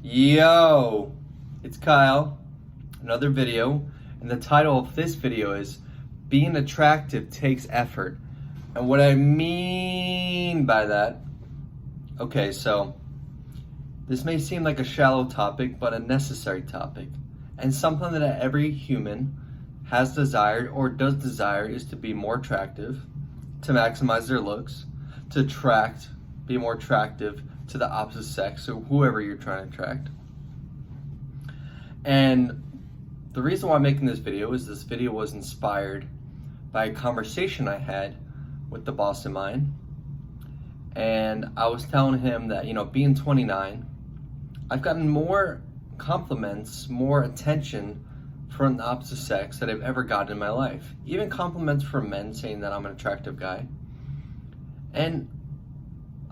Yo, it's Kyle, another video, and the title of this video is Being Attractive Takes Effort. And what I mean by that, okay, so this may seem like a shallow topic, but a necessary topic, and something that every human has desired or does desire is to be more attractive, to maximize their looks, to be more attractive to the opposite sex or whoever you're trying to attract. And the reason why I'm making this video is this video was inspired by a conversation I had with the boss of mine. And I was telling him that, being 29, I've gotten more compliments, more attention from the opposite sex that I've ever gotten in my life. Even compliments from men saying that I'm an attractive guy. And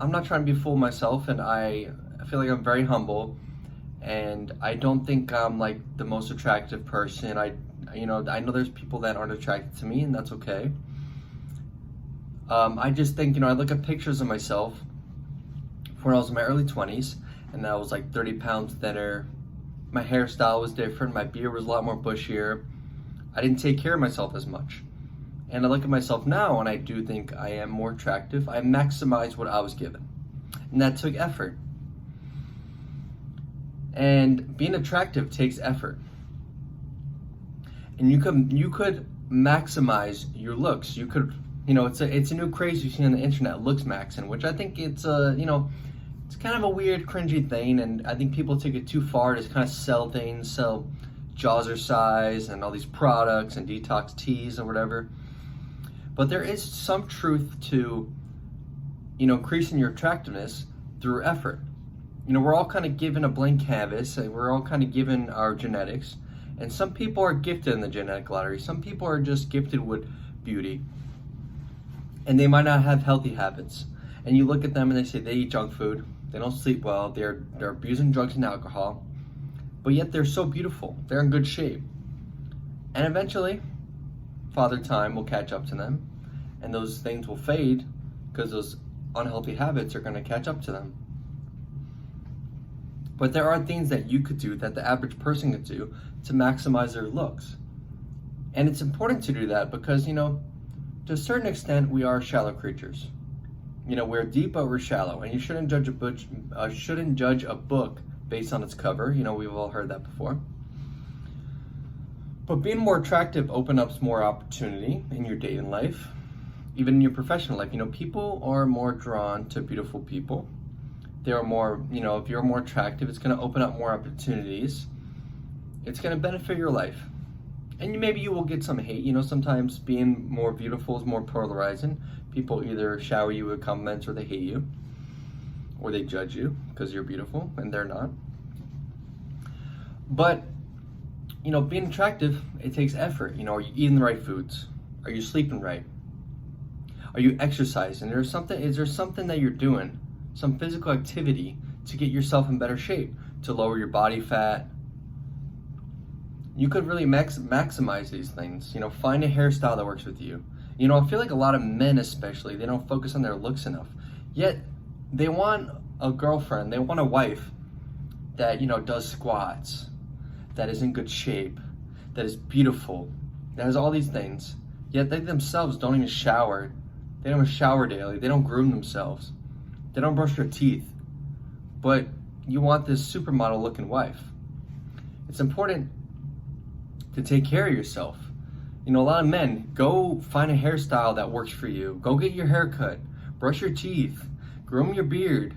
I'm not trying to be a fool myself, and I feel like I'm very humble, and I don't think I'm like the most attractive person. I know there's people that aren't attracted to me, and that's okay. I just think, I look at pictures of myself when I was in my early 20s, and I was like 30 pounds thinner. My hairstyle was different. My beard was a lot more bushier. I didn't take care of myself as much. And I look at myself now, and I do think I am more attractive. I maximized what I was given, and that took effort. And being attractive takes effort. And you could maximize your looks. You could, it's a new craze you see on the internet, looks maxing, which I think it's it's kind of a weird, cringy thing, and I think people take it too far to kind of sell things, sell jazzercise and all these products and detox teas or whatever. But there is some truth to, increasing your attractiveness through effort. We're all kind of given a blank canvas, and we're all kind of given our genetics. And some people are gifted in the genetic lottery. Some people are just gifted with beauty. And they might not have healthy habits. And you look at them and they say they eat junk food, they don't sleep well, they're abusing drugs and alcohol. But yet they're so beautiful, they're in good shape. And eventually, Father Time will catch up to them, and those things will fade because those unhealthy habits are going to catch up to them. But there are things that you could do, that the average person could do, to maximize their looks. And it's important to do that because, to a certain extent, we are shallow creatures. We're deep, but we're shallow, and you shouldn't judge a book based on its cover. We've all heard that before. But being more attractive opens up more opportunity in your dating life, even in your professional life. People are more drawn to beautiful people. They are more, if you're more attractive, it's going to open up more opportunities. It's going to benefit your life. And maybe you will get some hate. Sometimes being more beautiful is more polarizing. People either shower you with compliments, or they hate you, or they judge you because you're beautiful and they're not. But being attractive, it takes effort. Are you eating the right foods? Are you sleeping right? Are you exercising? Is there something that you're doing, some physical activity to get yourself in better shape, to lower your body fat? You could really maximize these things. Find a hairstyle that works with you. I feel like a lot of men especially, they don't focus on their looks enough. Yet, they want a girlfriend, they want a wife that, does squats, that is in good shape, that is beautiful, that has all these things. Yet they themselves don't even shower. They don't shower daily. They don't groom themselves. They don't brush their teeth. But you want this supermodel looking wife. It's important to take care of yourself. A lot of men, go find a hairstyle that works for you. Go get your hair cut. Brush your teeth. Groom your beard.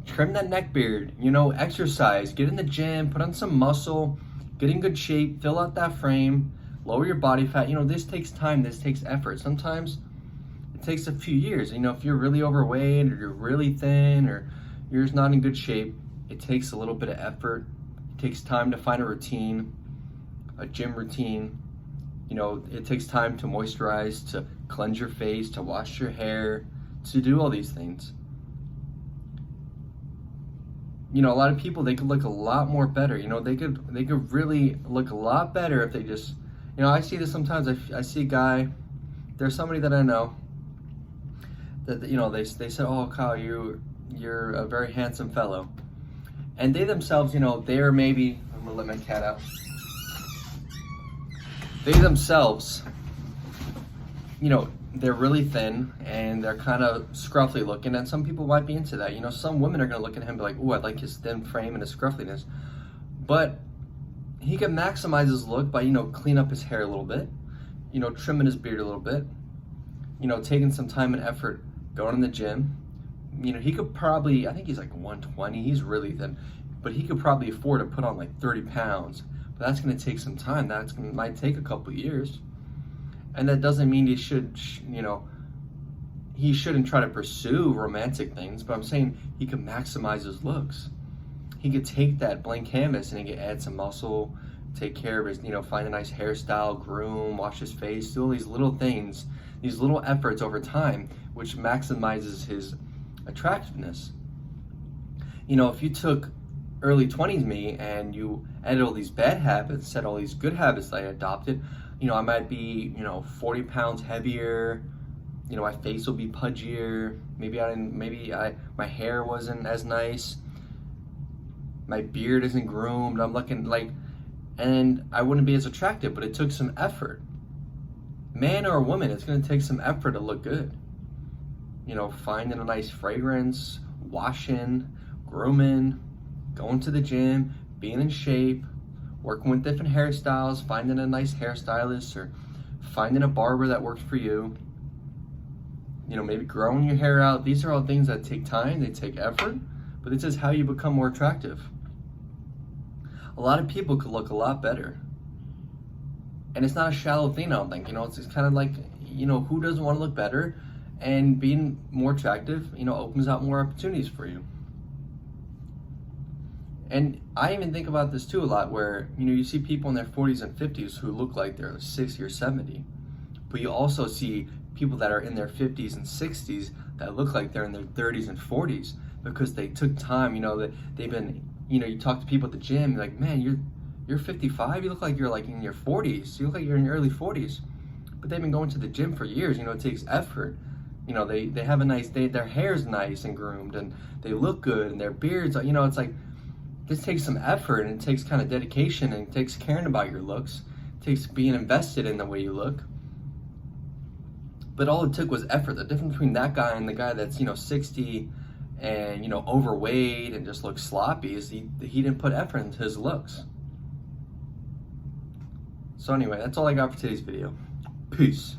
Trim that neck beard, exercise, get in the gym, put on some muscle, get in good shape, fill out that frame, lower your body fat. This takes time, this takes effort. Sometimes it takes a few years. If you're really overweight, or you're really thin, or you're just not in good shape, it takes a little bit of effort. It takes time to find a routine, a gym routine. It takes time to moisturize, to cleanse your face, to wash your hair, to do all these things. A lot of people, they could look a lot more better. They could really look a lot better if they just, I see this sometimes. I see a guy, there's somebody that I know that, they said, oh, Kyle, you're a very handsome fellow. And they themselves, you know, they're maybe, I'm gonna let my cat out. They themselves, you know, they're really thin and they're kind of scruffy looking, and some people might be into that. You know, some women are gonna look at him and be like, "Oh, I like his thin frame and his scruffliness," but he can maximize his look by, you know, clean up his hair a little bit, you know, trimming his beard a little bit, you know, taking some time and effort, going to the gym. You know, he could probably, I think he's like 120, he's really thin, but he could probably afford to put on like 30 pounds. But that's gonna take some time. Might take a couple years. And that doesn't mean he should, you know, he shouldn't try to pursue romantic things, but I'm saying he could maximize his looks. He could take that blank canvas and he could add some muscle, take care of his, you know, find a nice hairstyle, groom, wash his face, do all these little things, these little efforts over time, which maximizes his attractiveness. You know, if you took early 20s me and you added all these bad habits, said all these good habits that I adopted, you know, I might be, you know, 40 pounds heavier, you know, my face will be pudgier, my hair wasn't as nice, my beard isn't groomed, I'm looking like, and I wouldn't be as attractive, but it took some effort. Man or woman, it's gonna take some effort to look good. You know, finding a nice fragrance, washing, grooming, going to the gym, being in shape, working with different hairstyles, finding a nice hairstylist, or finding a barber that works for you. You know, maybe growing your hair out. These are all things that take time, they take effort, but this is how you become more attractive. A lot of people could look a lot better. And it's not a shallow thing, I don't think. You know, it's kind of like, you know, who doesn't want to look better? And being more attractive, you know, opens out more opportunities for you. And I even think about this too a lot, where, you know, you see people in their 40s and 50s who look like they're 60 or 70, but you also see people that are in their 50s and 60s that look like they're in their 30s and 40s because they took time. You know, that they've been, you know, you talk to people at the gym, you're like, man, you're 55, you look like you're like in your 40s, you look like you're in your early 40s, but they've been going to the gym for years. You know, it takes effort. You know, they have a nice day, their hair's nice and groomed, and they look good, and their beards, you know, it's like, this takes some effort, and it takes kind of dedication, and it takes caring about your looks. It takes being invested in the way you look. But all it took was effort. The difference between that guy and the guy that's, you know, 60 and, you know, overweight and just looks sloppy is he didn't put effort into his looks. So anyway, that's all I got for today's video. Peace.